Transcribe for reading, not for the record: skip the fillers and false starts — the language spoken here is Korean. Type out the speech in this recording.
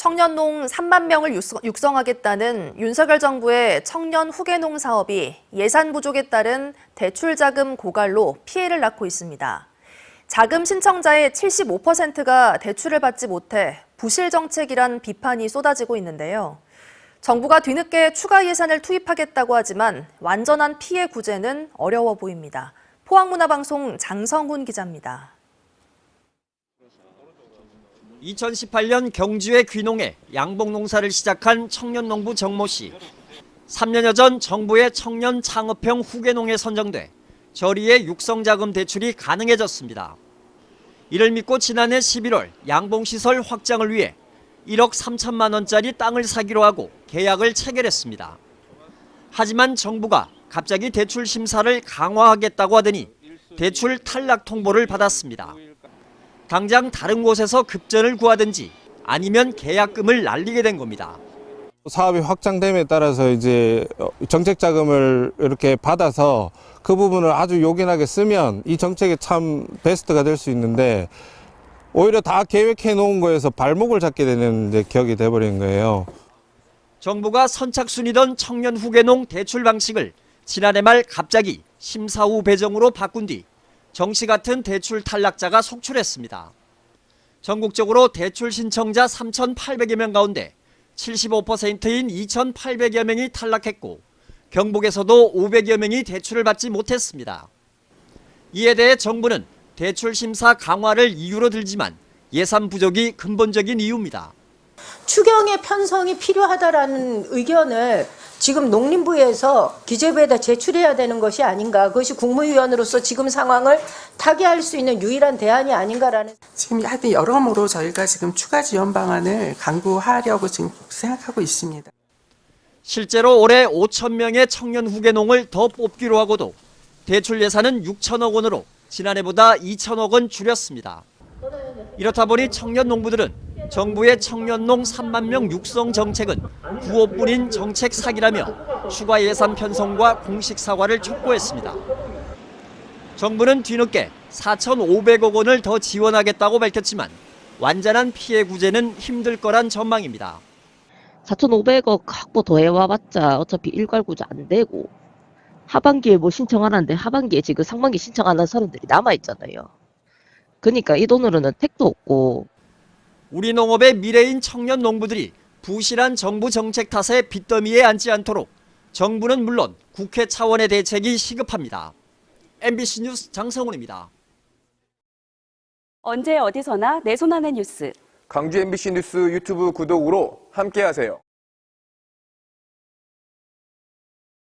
청년농 3만 명을 육성하겠다는 윤석열 정부의 청년 후계농 사업이 예산 부족에 따른 대출자금 고갈로 피해를 낳고 있습니다. 자금 신청자의 75%가 대출을 받지 못해 부실 정책이란 비판이 쏟아지고 있는데요. 정부가 뒤늦게 추가 예산을 투입하겠다고 하지만 완전한 피해 구제는 어려워 보입니다. 포항문화방송 장성훈 기자입니다. 2018년 경주의 귀농에 양봉농사를 시작한 청년농부 정모 씨. 3년여 전 정부의 청년 창업형 후계농에 선정돼 저리의 육성자금 대출이 가능해졌습니다. 이를 믿고 지난해 11월 양봉시설 확장을 위해 1억 3천만 원짜리 땅을 사기로 하고 계약을 체결했습니다. 하지만 정부가 갑자기 대출 심사를 강화하겠다고 하더니 대출 탈락 통보를 받았습니다. 당장 다른 곳에서 급전을 구하든지 아니면 계약금을 날리게 된 겁니다. 사업이 확장됨에 따라서 이제 정책 자금을 이렇게 받아서 그 부분을 아주 요긴하게 쓰면 이 정책이 참 베스트가 될 수 있는데 오히려 다 계획해 놓은 거에서 발목을 잡게 되는 이제 격이 돼버린 거예요. 정부가 선착순이던 청년 후계농 대출 방식을 지난해 말 갑자기 심사 후 배정으로 바꾼 뒤 정씨 같은 대출 탈락자가 속출했습니다. 전국적으로 대출 신청자 3,800여 명 가운데 75%인 2,800여 명이 탈락했고 경북에서도 500여 명이 대출을 받지 못했습니다. 이에 대해 정부는 대출 심사 강화를 이유로 들지만 예산 부족이 근본적인 이유입니다. 추경의 편성이 필요하다라는 의견을 지금 농림부에서 기재부에다 제출해야 되는 것이 아닌가. 그것이 국무위원으로서 지금 상황을 타개할 수 있는 유일한 대안이 아닌가라는. 지금 하여튼 여러모로 저희가 지금 추가 지원 방안을 강구하려고 지금 생각하고 있습니다. 실제로 올해 5천 명의 청년 후계농을 더 뽑기로 하고도 대출 예산은 6천억 원으로 지난해보다 2천억 원 줄였습니다. 이렇다 보니 청년 농부들은 정부의 청년농 3만 명 육성 정책은 구호뿐인 정책 사기라며 추가 예산 편성과 공식 사과를 촉구했습니다. 정부는 뒤늦게 4,500억 원을 더 지원하겠다고 밝혔지만 완전한 피해 구제는 힘들 거란 전망입니다. 4,500억 확보 더 해와봤자 어차피 일괄 구제 안 되고 하반기에 뭐 신청하는데 하반기에 지금 상반기 신청하는 사람들이 남아있잖아요. 그러니까 이 돈으로는 택도 없고. 우리 농업의 미래인 청년 농부들이 부실한 정부 정책 탓에 빚더미에 앉지 않도록 정부는 물론 국회 차원의 대책이 시급합니다. MBC 뉴스 장성훈입니다. 언제 어디서나 내 손 안의 뉴스. 광주 MBC 뉴스 유튜브 구독으로 함께하세요.